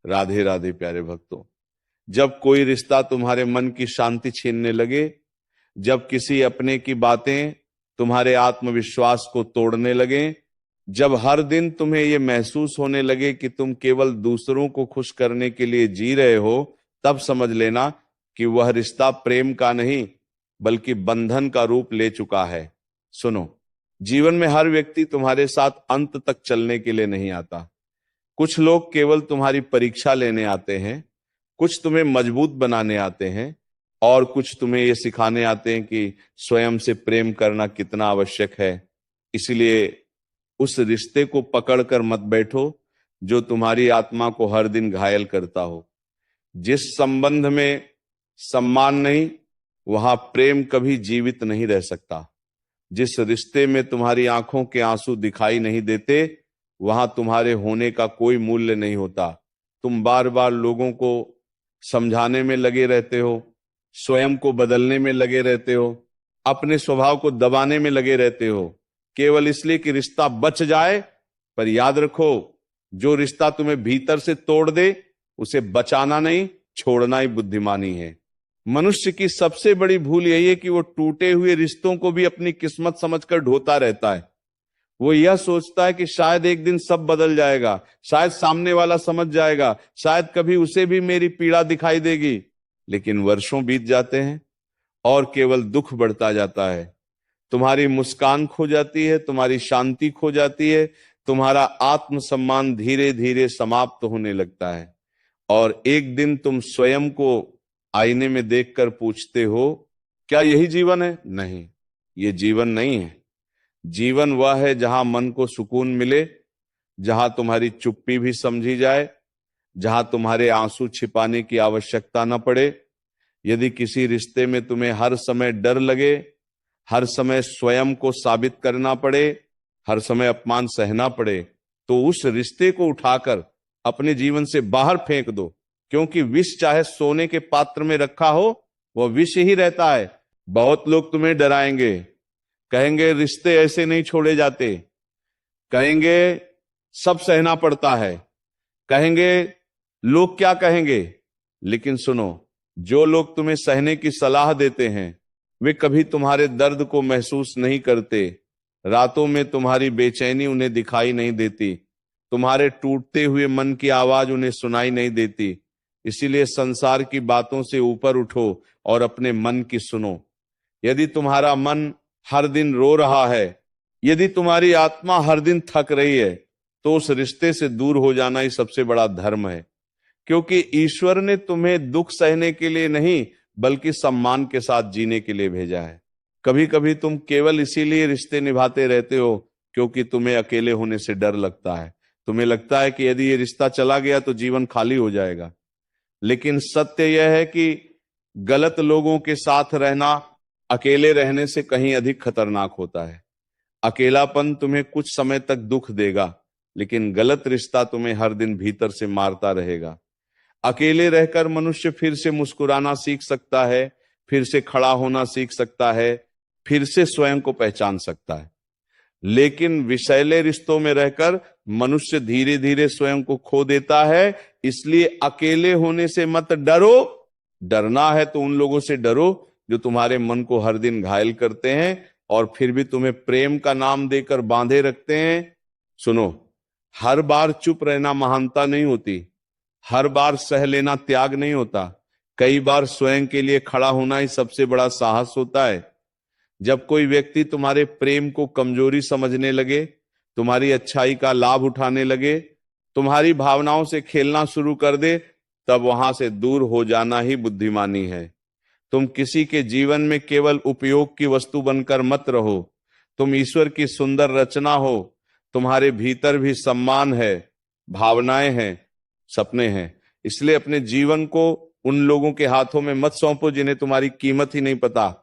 राधे राधे प्यारे भक्तों। जब कोई रिश्ता तुम्हारे मन की शांति छीनने लगे, जब किसी अपने की बातें तुम्हारे आत्मविश्वास को तोड़ने लगे, जब हर दिन तुम्हें यह महसूस होने लगे कि तुम केवल दूसरों को खुश करने के लिए जी रहे हो, तब समझ लेना कि वह रिश्ता प्रेम का नहीं बल्कि बंधन का रूप ले चुका है। सुनो, जीवन में हर व्यक्ति तुम्हारे साथ अंत तक चलने के लिए नहीं आता। कुछ लोग केवल तुम्हारी परीक्षा लेने आते हैं, कुछ तुम्हें मजबूत बनाने आते हैं, और कुछ तुम्हें यह सिखाने आते हैं कि स्वयं से प्रेम करना कितना आवश्यक है। इसलिए उस रिश्ते को पकड़कर मत बैठो जो तुम्हारी आत्मा को हर दिन घायल करता हो। जिस संबंध में सम्मान नहीं, वहां प्रेम कभी जीवित नहीं रह सकता। जिस रिश्ते में तुम्हारी आंखों के आंसू दिखाई नहीं देते, वहां तुम्हारे होने का कोई मूल्य नहीं होता। तुम बार बार लोगों को समझाने में लगे रहते हो, स्वयं को बदलने में लगे रहते हो, अपने स्वभाव को दबाने में लगे रहते हो, केवल इसलिए कि रिश्ता बच जाए। पर याद रखो, जो रिश्ता तुम्हें भीतर से तोड़ दे उसे बचाना नहीं, छोड़ना ही बुद्धिमानी है। मनुष्य की सबसे बड़ी भूल यही है कि वो टूटे हुए रिश्तों को भी अपनी किस्मत समझकर ढोता रहता है। वो यह सोचता है कि शायद एक दिन सब बदल जाएगा, शायद सामने वाला समझ जाएगा, शायद कभी उसे भी मेरी पीड़ा दिखाई देगी। लेकिन वर्षों बीत जाते हैं और केवल दुख बढ़ता जाता है। तुम्हारी मुस्कान खो जाती है, तुम्हारी शांति खो जाती है, तुम्हारा आत्मसम्मान धीरे धीरे समाप्त होने लगता है। और एक दिन तुम स्वयं को आईने में देखकर पूछते हो, क्या यही जीवन है? नहीं, ये जीवन नहीं है। जीवन वह है जहां मन को सुकून मिले, जहां तुम्हारी चुप्पी भी समझी जाए, जहां तुम्हारे आंसू छिपाने की आवश्यकता न पड़े। यदि किसी रिश्ते में तुम्हें हर समय डर लगे, हर समय स्वयं को साबित करना पड़े, हर समय अपमान सहना पड़े, तो उस रिश्ते को उठाकर अपने जीवन से बाहर फेंक दो। क्योंकि विष चाहे सोने के पात्र में रखा हो, वह विष ही रहता है। बहुत लोग तुम्हें डराएंगे, कहेंगे रिश्ते ऐसे नहीं छोड़े जाते, कहेंगे सब सहना पड़ता है, कहेंगे लोग क्या कहेंगे। लेकिन सुनो, जो लोग तुम्हें सहने की सलाह देते हैं वे कभी तुम्हारे दर्द को महसूस नहीं करते। रातों में तुम्हारी बेचैनी उन्हें दिखाई नहीं देती, तुम्हारे टूटते हुए मन की आवाज उन्हें सुनाई नहीं देती। इसीलिए संसार की बातों से ऊपर उठो और अपने मन की सुनो। यदि तुम्हारा मन हर दिन रो रहा है, यदि तुम्हारी आत्मा हर दिन थक रही है, तो उस रिश्ते से दूर हो जाना ही सबसे बड़ा धर्म है। क्योंकि ईश्वर ने तुम्हें दुख सहने के लिए नहीं बल्कि सम्मान के साथ जीने के लिए भेजा है। कभी कभी तुम केवल इसीलिए रिश्ते निभाते रहते हो क्योंकि तुम्हें अकेले होने से डर लगता है। तुम्हें लगता है कि यदि ये रिश्ता चला गया तो जीवन खाली हो जाएगा। लेकिन सत्य यह है कि गलत लोगों के साथ रहना अकेले रहने से कहीं अधिक खतरनाक होता है। अकेलापन तुम्हें कुछ समय तक दुख देगा, लेकिन गलत रिश्ता तुम्हें हर दिन भीतर से मारता रहेगा। अकेले रहकर मनुष्य फिर से मुस्कुराना सीख सकता है, फिर से खड़ा होना सीख सकता है, फिर से स्वयं को पहचान सकता है। लेकिन विषैले रिश्तों में रहकर मनुष्य धीरे धीरे स्वयं को खो देता है। इसलिए अकेले होने से मत डरो। डरना है तो उन लोगों से डरो जो तुम्हारे मन को हर दिन घायल करते हैं और फिर भी तुम्हें प्रेम का नाम देकर बांधे रखते हैं। सुनो, हर बार चुप रहना महानता नहीं होती, हर बार सह लेना त्याग नहीं होता। कई बार स्वयं के लिए खड़ा होना ही सबसे बड़ा साहस होता है। जब कोई व्यक्ति तुम्हारे प्रेम को कमजोरी समझने लगे, तुम्हारी अच्छाई का लाभ उठाने लगे, तुम्हारी भावनाओं से खेलना शुरू कर दे, तब वहां से दूर हो जाना ही बुद्धिमानी है। तुम किसी के जीवन में केवल उपयोग की वस्तु बनकर मत रहो। तुम ईश्वर की सुंदर रचना हो। तुम्हारे भीतर भी सम्मान है, भावनाएं हैं, सपने हैं। इसलिए अपने जीवन को उन लोगों के हाथों में मत सौंपो जिन्हें तुम्हारी कीमत ही नहीं पता।